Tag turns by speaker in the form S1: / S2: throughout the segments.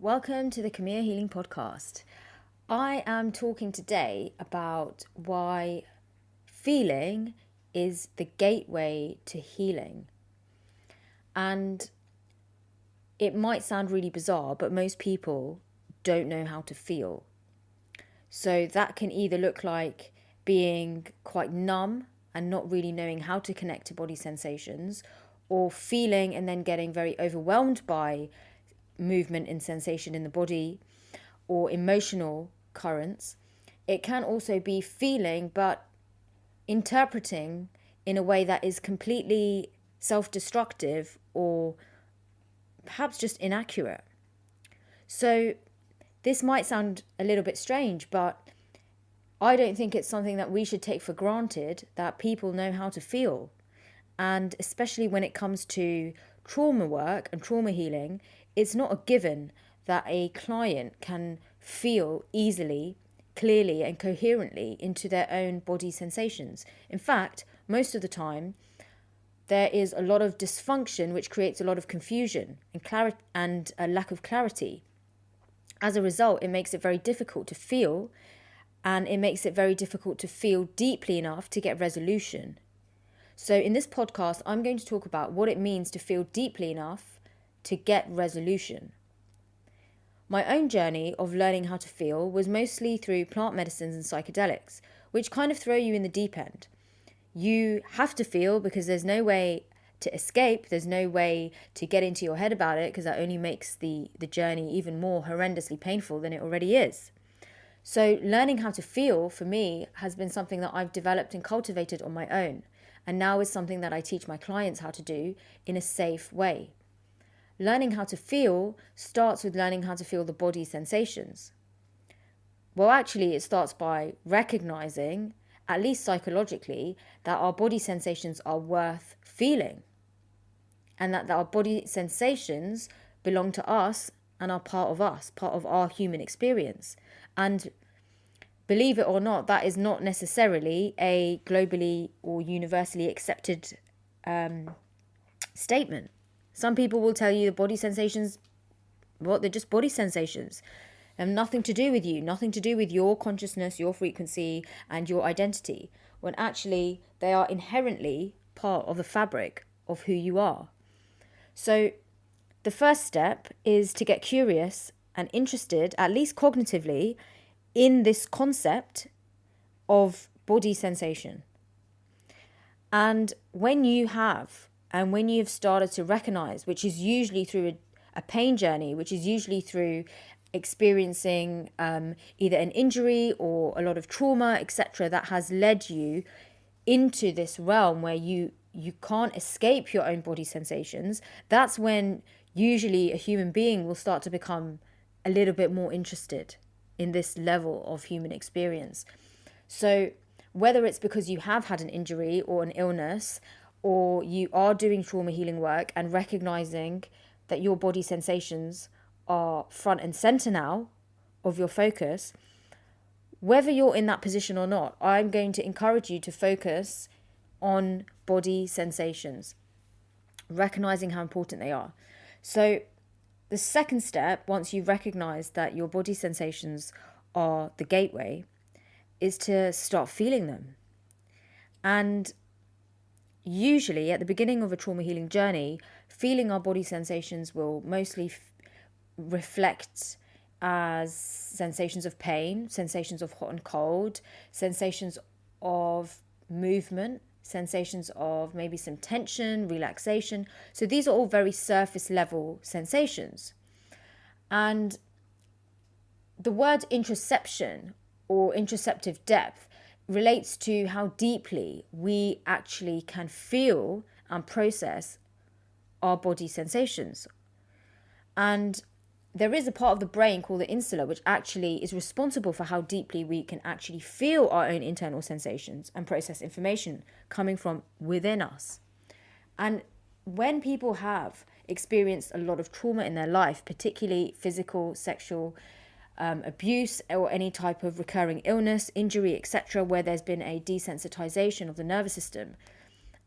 S1: Welcome to the KIMIYA Healing Podcast. I am talking today about why feeling is the gateway to healing. And it might sound really bizarre, but most people don't know how to feel. So that can either look like being quite numb and not really knowing how to connect to body sensations, or feeling and then getting very overwhelmed by movement and sensation in the body, or emotional currents. It can also be feeling but interpreting in a way that is completely self-destructive or perhaps just inaccurate. So this might sound a little bit strange, but I don't think it's something that we should take for granted that people know how to feel. And especially when it comes to trauma work and trauma healing, it's not a given that a client can feel easily, clearly, and coherently into their own body sensations. In fact, most of the time, there is a lot of dysfunction which creates a lot of confusion and a lack of clarity. As a result, it makes it very difficult to feel, and it makes it very difficult to feel deeply enough to get resolution. So in this podcast, I'm going to talk about what it means to feel deeply enough to get resolution. My own journey of learning how to feel was mostly through plant medicines and psychedelics, which kind of throw you in the deep end. You have to feel because there's no way to escape, there's no way to get into your head about it, because that only makes the journey even more horrendously painful than it already is. So learning how to feel for me has been something that I've developed and cultivated on my own, and now is something that I teach my clients how to do in a safe way. Learning how to feel starts with learning how to feel the body sensations. Well, actually, it starts by recognizing, at least psychologically, that our body sensations are worth feeling, and that our body sensations belong to us and are part of us, part of our human experience. And believe it or not, that is not necessarily a globally or universally accepted statement. Some people will tell you the body sensations, they're just body sensations. They have nothing to do with you, nothing to do with your consciousness, your frequency, and your identity, when actually they are inherently part of the fabric of who you are. So the first step is to get curious and interested, at least cognitively, in this concept of body sensation. And when you've started to recognize, which is usually through a pain journey, which is usually through experiencing either an injury or a lot of trauma, etc., that has led you into this realm where you can't escape your own body sensations, that's when usually a human being will start to become a little bit more interested in this level of human experience. So whether it's because you have had an injury or an illness, or you are doing trauma healing work and recognizing that your body sensations are front and center now of your focus, whether you're in that position or not, I'm going to encourage you to focus on body sensations, recognizing how important they are. So the second step, once you've recognized that your body sensations are the gateway, is to start feeling them. And usually at the beginning of a trauma healing journey, feeling our body sensations will mostly reflect as sensations of pain, sensations of hot and cold, sensations of movement, sensations of maybe some tension, relaxation. So these are all very surface level sensations. And the word introception or introceptive depth relates to how deeply we actually can feel and process our body sensations. And there is a part of the brain called the insula, which actually is responsible for how deeply we can actually feel our own internal sensations and process information coming from within us. And when people have experienced a lot of trauma in their life, particularly physical, sexual abuse, or any type of recurring illness, injury, etc., where there's been a desensitization of the nervous system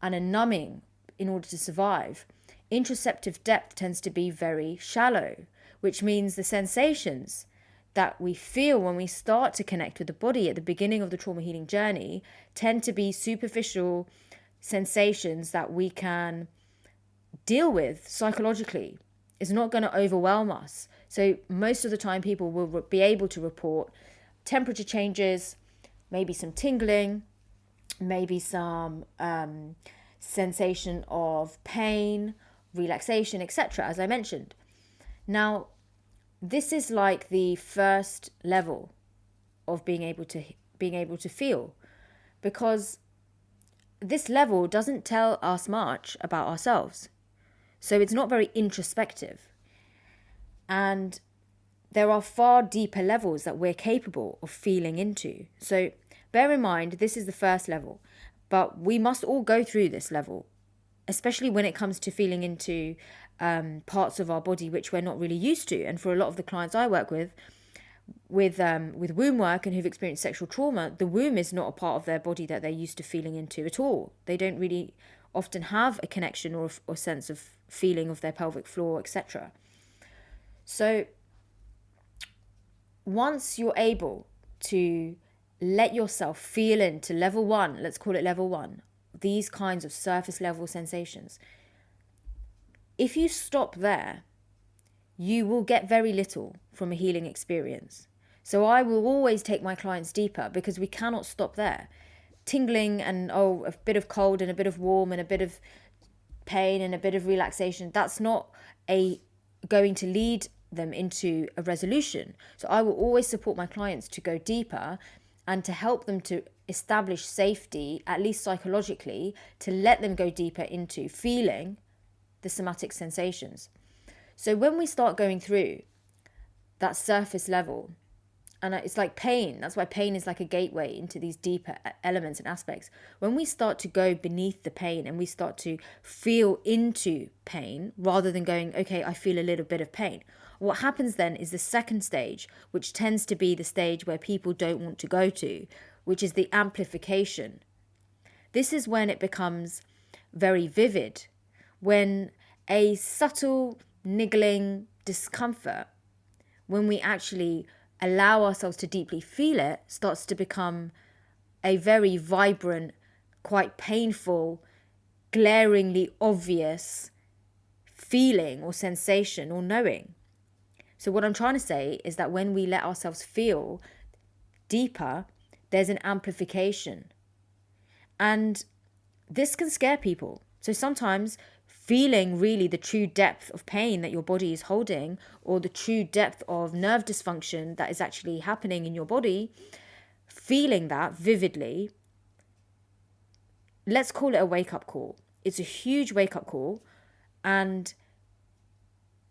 S1: and a numbing in order to survive, introceptive depth tends to be very shallow, which means the sensations that we feel when we start to connect with the body at the beginning of the trauma healing journey tend to be superficial sensations that we can deal with psychologically. It's not going to overwhelm us. So most of the time people will be able to report temperature changes, maybe some tingling, maybe some sensation of pain, relaxation, etc., as I mentioned. Now, this is like the first level of being able to feel, because this level doesn't tell us much about ourselves. So it's not very introspective. And there are far deeper levels that we're capable of feeling into. So bear in mind, this is the first level, but we must all go through this level, especially when it comes to feeling into parts of our body which we're not really used to. And for a lot of the clients I work with womb work and who've experienced sexual trauma, the womb is not a part of their body that they're used to feeling into at all. They don't really often have a connection or sense of feeling of their pelvic floor, etc. So once you're able to let yourself feel into level 1, let's call it level 1, these kinds of surface level sensations, if you stop there, you will get very little from a healing experience. So I will always take my clients deeper, because we cannot stop there. Tingling and a bit of cold and a bit of warm and a bit of pain and a bit of relaxation, that's not going to lead them into a resolution. So I will always support my clients to go deeper and to help them to establish safety, at least psychologically, to let them go deeper into feeling the somatic sensations. So when we start going through that surface level, and it's like pain, that's why pain is like a gateway into these deeper elements and aspects. When we start to go beneath the pain and we start to feel into pain rather than going, okay, I feel a little bit of pain, what happens then is the second stage, which tends to be the stage where people don't want to go to, which is the amplification. This is when it becomes very vivid, when a subtle niggling discomfort, when we actually allow ourselves to deeply feel it, starts to become a very vibrant, quite painful, glaringly obvious feeling or sensation or knowing. So what I'm trying to say is that when we let ourselves feel deeper, there's an amplification. And this can scare people. So sometimes feeling really the true depth of pain that your body is holding, or the true depth of nerve dysfunction that is actually happening in your body, feeling that vividly, let's call it a wake-up call. It's a huge wake-up call, and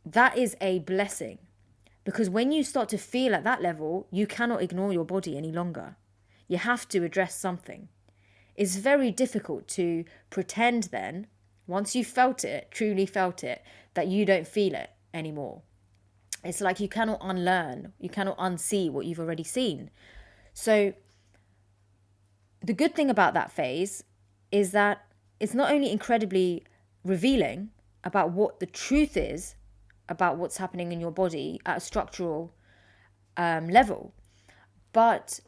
S1: that is a blessing, because when you start to feel at that level, you cannot ignore your body any longer. You have to address something. It's very difficult to pretend then, once you've felt it, truly felt it, that you don't feel it anymore. It's like you cannot unlearn, you cannot unsee what you've already seen. So the good thing about that phase is that it's not only incredibly revealing about what the truth is about what's happening in your body at a structural level, but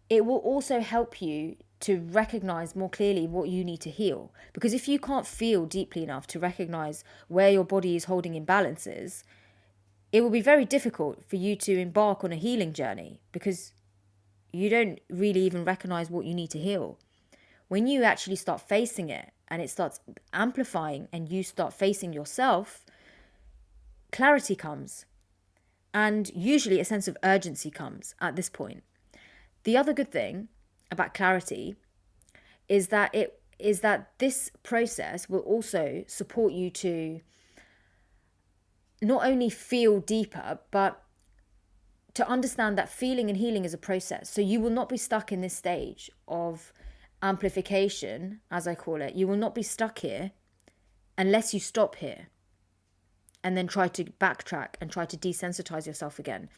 S1: it will also help you to recognize more clearly what you need to heal. Because if you can't feel deeply enough to recognize where your body is holding imbalances, it will be very difficult for you to embark on a healing journey, because you don't really even recognize what you need to heal. When you actually start facing it and it starts amplifying and you start facing yourself, clarity comes. And usually a sense of urgency comes at this point. The other good thing about clarity is that this process will also support you to not only feel deeper, but to understand that feeling and healing is a process. So you will not be stuck in this stage of amplification, as I call it. You will not be stuck here unless you stop here and then try to backtrack and try to desensitize yourself again.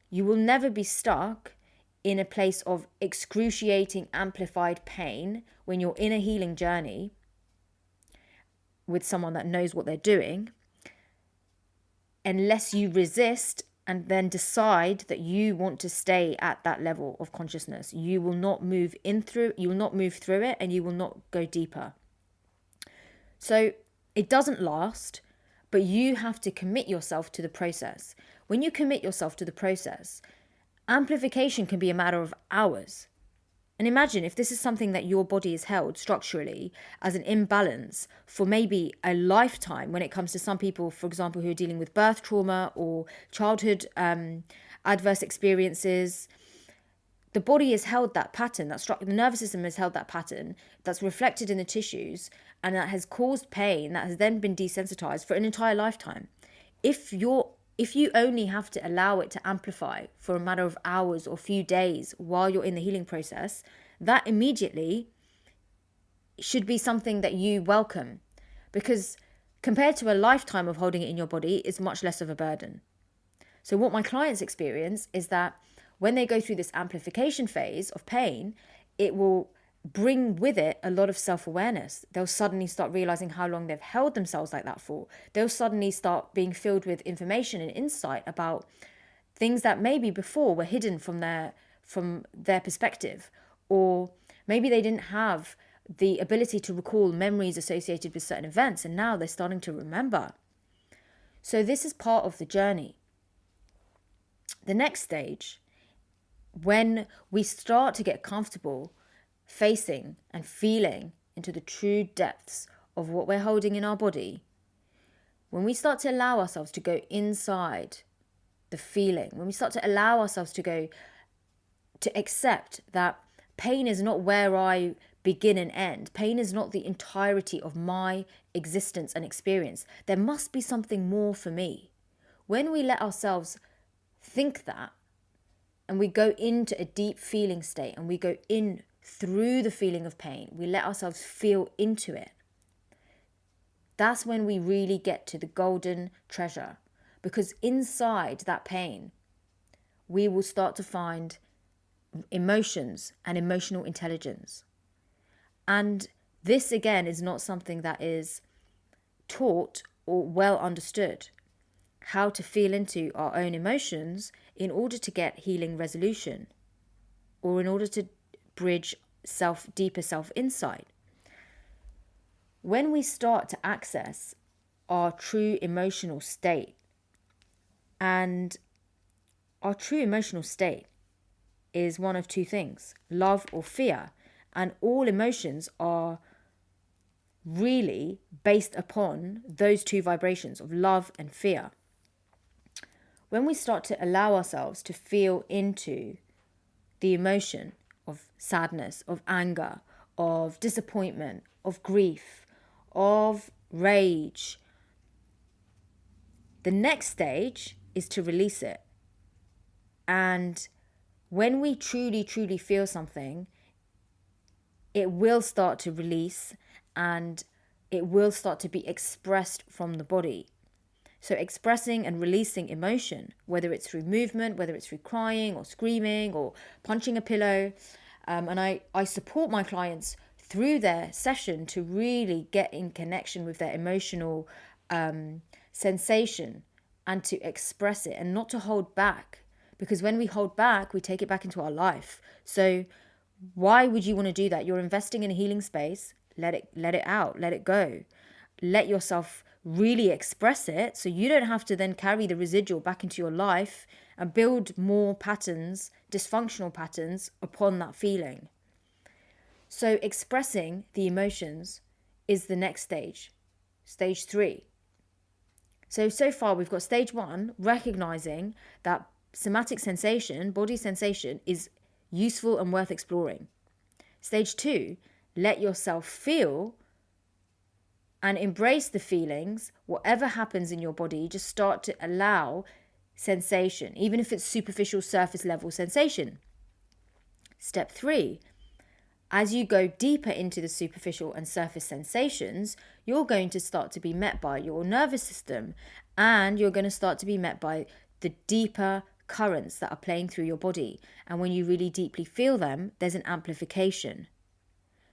S1: You will never be stuck in a place of excruciating, amplified pain when you're in a healing journey with someone that knows what they're doing. unless you resist and then decide that you want to stay at that level of consciousness. You will not move through it, and you will not go deeper. So it doesn't last, but you have to commit yourself to the process. When you commit yourself to the process, amplification can be a matter of hours. And imagine if this is something that your body is held structurally as an imbalance for maybe a lifetime, when it comes to some people, for example, who are dealing with birth trauma or childhood adverse experiences. The body has held that pattern, the nervous system has held that pattern that's reflected in the tissues, and that has caused pain that has then been desensitized for an entire lifetime. If you only have to allow it to amplify for a matter of hours or few days while you're in the healing process, that immediately should be something that you welcome, because compared to a lifetime of holding it in your body, it's much less of a burden. So what my clients experience is that when they go through this amplification phase of pain, it will bring with it a lot of self-awareness. They'll suddenly start realizing how long they've held themselves like that for. They'll suddenly start being filled with information and insight about things that maybe before were hidden from their perspective, or maybe they didn't have the ability to recall memories associated with certain events, and now they're starting to remember. So this is part of the journey. The next stage, when we start to get comfortable facing and feeling into the true depths of what we're holding in our body, when we start to allow ourselves to go inside the feeling, when we start to allow ourselves to accept that pain is not where I begin and end, pain is not the entirety of my existence and experience, there must be something more for me. When we let ourselves think that, and we go into a deep feeling state, and we go in through the feeling of pain, we let ourselves feel into it, that's when we really get to the golden treasure. Because inside that pain, we will start to find emotions and emotional intelligence. And this, again, is not something that is taught or well understood. How to feel into our own emotions in order to get healing resolution, or in order to bridge deeper self-insight. When we start to access our true emotional state, and our true emotional state is one of two things, love or fear, and all emotions are really based upon those two vibrations of love and fear. When we start to allow ourselves to feel into the emotion of sadness, of anger, of disappointment, of grief, of rage, the next stage is to release it. And when we truly, truly feel something, it will start to release, and it will start to be expressed from the body. So expressing and releasing emotion, whether it's through movement, whether it's through crying or screaming or punching a pillow. And I support my clients through their session to really get in connection with their emotional sensation, and to express it and not to hold back. Because when we hold back, we take it back into our life. So why would you want to do that? You're investing in a healing space. Let it out. Let it go. Let yourself really express it, so you don't have to then carry the residual back into your life and build more patterns, dysfunctional patterns, upon that feeling. So expressing the emotions is the next stage, stage 3. So far we've got stage 1, recognizing that somatic sensation, body sensation, is useful and worth exploring. Stage 2, let yourself feel and embrace the feelings. Whatever happens in your body, just start to allow sensation, even if it's superficial, surface level sensation. Step 3, as you go deeper into the superficial and surface sensations, you're going to start to be met by your nervous system, and you're going to start to be met by the deeper currents that are playing through your body. And when you really deeply feel them, there's an amplification.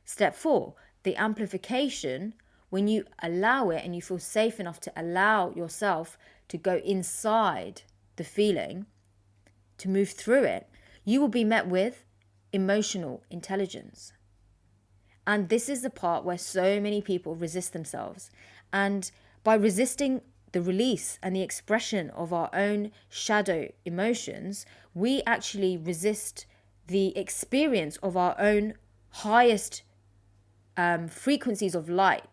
S1: Step 4, the amplification, when you allow it and you feel safe enough to allow yourself to go inside the feeling, to move through it, you will be met with emotional intelligence. And this is the part where so many people resist themselves. And by resisting the release and the expression of our own shadow emotions, we actually resist the experience of our own highest frequencies of light,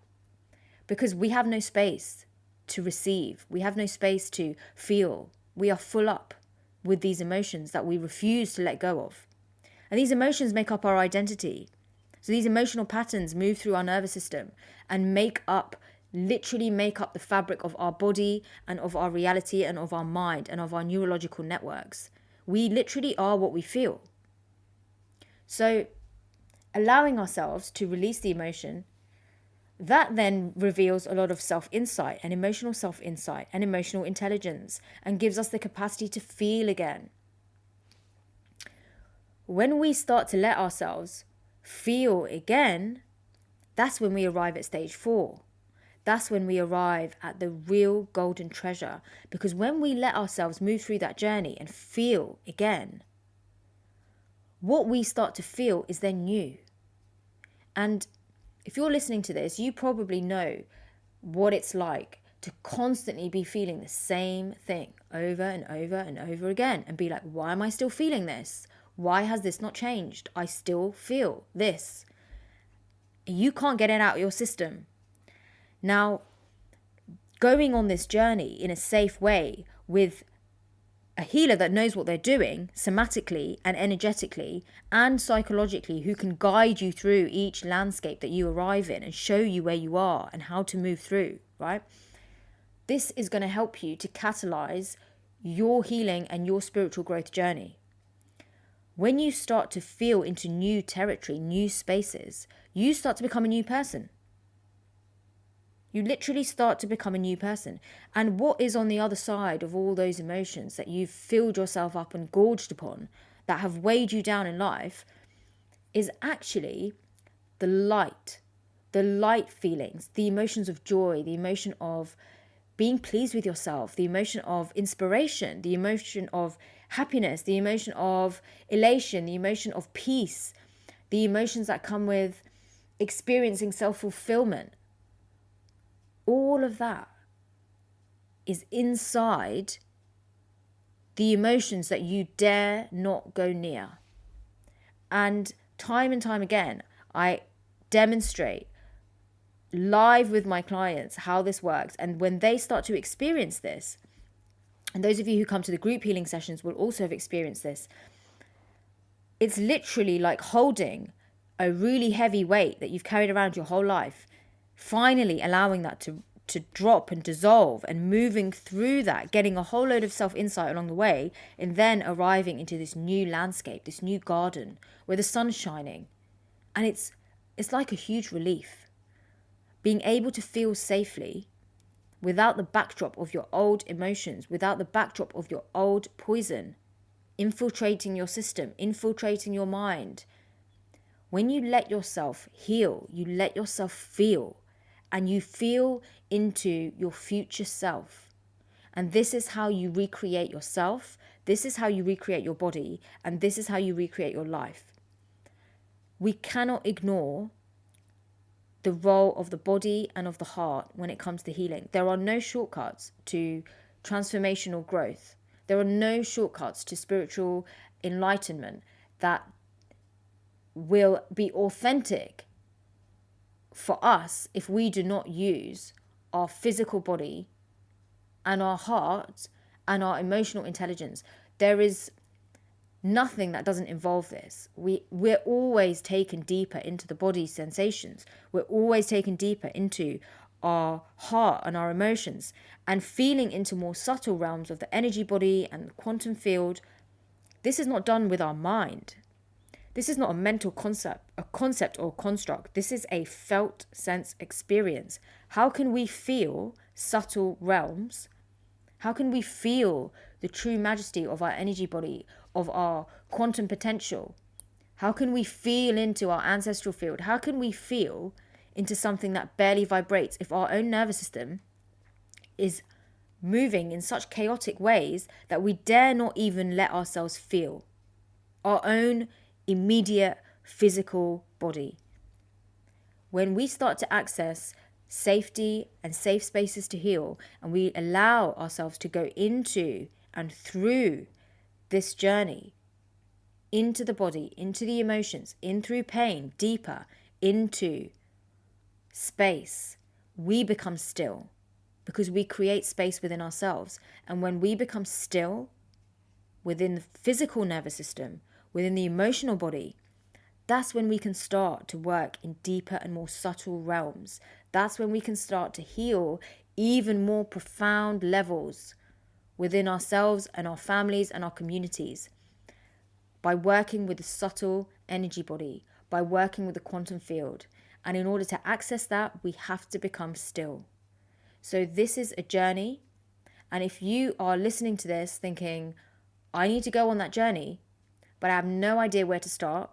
S1: because we have no space to receive. We have no space to feel. We are full up with these emotions that we refuse to let go of. And these emotions make up our identity. So these emotional patterns move through our nervous system and literally make up the fabric of our body and of our reality and of our mind and of our neurological networks. We literally are what we feel. So allowing ourselves to release the emotion, that then reveals a lot of self-insight and emotional self-insight and emotional intelligence, and gives us the capacity to feel again. When we start to let ourselves feel again, that's when we arrive at stage 4. That's when we arrive at the real golden treasure. Because when we let ourselves move through that journey and feel again, what we start to feel is then new. And if you're listening to this, you probably know what it's like to constantly be feeling the same thing over and over and over again and be like, why am I still feeling this? Why has this not changed? I still feel this. You can't get it out of your system. Now, going on this journey in a safe way with a healer that knows what they're doing somatically and energetically and psychologically, who can guide you through each landscape that you arrive in and show you where you are and how to move through, right? This is going to help you to catalyze your healing and your spiritual growth journey. When you start to feel into new territory, new spaces, you start to become a new person. You literally start to become a new person. And what is on the other side of all those emotions that you've filled yourself up and gorged upon, that have weighed you down in life, is actually the light feelings, the emotions of joy, the emotion of being pleased with yourself, the emotion of inspiration, the emotion of happiness, the emotion of elation, the emotion of peace, the emotions that come with experiencing self-fulfillment. All of that is inside the emotions that you dare not go near. And time again, I demonstrate live with my clients how this works. And when they start to experience this, and those of you who come to the group healing sessions will also have experienced this, it's literally like holding a really heavy weight that you've carried around your whole life, finally allowing that to drop and dissolve, and moving through that, getting a whole load of self-insight along the way, and then arriving into this new landscape, this new garden where the sun's shining. And it's like a huge relief. Being able to feel safely without the backdrop of your old emotions, without the backdrop of your old poison infiltrating your system, infiltrating your mind. When you let yourself heal, you let yourself feel, and you feel into your future self. And this is how you recreate yourself. This is how you recreate your body. And this is how you recreate your life. We cannot ignore the role of the body and of the heart when it comes to healing. There are no shortcuts to transformational growth. There are no shortcuts to spiritual enlightenment that will be authentic for us if we do not use our physical body and our heart and our emotional intelligence. There is nothing that doesn't involve this. We're always taken deeper into the body's sensations. We're always taken deeper into our heart and our emotions, and feeling into more subtle realms of the energy body and the quantum field. This is not done with our mind. This is not a mental concept or construct. This is a felt sense experience. How can we feel subtle realms? How can we feel the true majesty of our energy body, of our quantum potential? How can we feel into our ancestral field? How can we feel into something that barely vibrates if our own nervous system is moving in such chaotic ways that we dare not even let ourselves feel our own immediate physical body. When we start to access safety and safe spaces to heal, and we allow ourselves to go into and through this journey, into the body, into the emotions, in through pain, deeper, into space, we become still because we create space within ourselves. And when we become still within the physical nervous system, within the emotional body, that's when we can start to work in deeper and more subtle realms. That's when we can start to heal even more profound levels within ourselves and our families and our communities by working with the subtle energy body, by working with the quantum field. And in order to access that, we have to become still. So this is a journey. And if you are listening to this thinking, I need to go on that journey, but I have no idea where to start,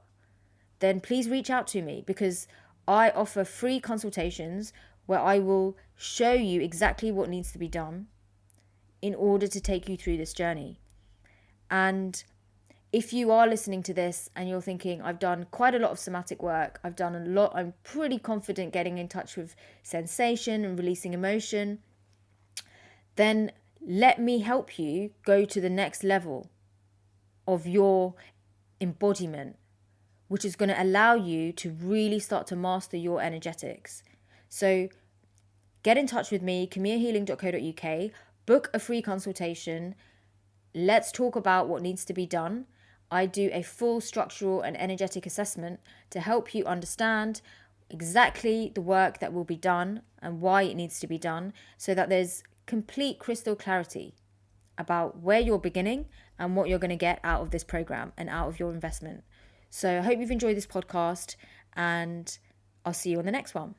S1: then please reach out to me, because I offer free consultations where I will show you exactly what needs to be done in order to take you through this journey. And if you are listening to this and you're thinking, I've done quite a lot of somatic work, I'm pretty confident getting in touch with sensation and releasing emotion, then let me help you go to the next level of your embodiment, which is going to allow you to really start to master your energetics. So get in touch with me, KIMIYAhealing.co.uk, book a free consultation. Let's talk about what needs to be done. I do a full structural and energetic assessment to help you understand exactly the work that will be done and why it needs to be done, so that there's complete crystal clarity about where you're beginning and what you're going to get out of this program and out of your investment. So I hope you've enjoyed this podcast, and I'll see you on the next one.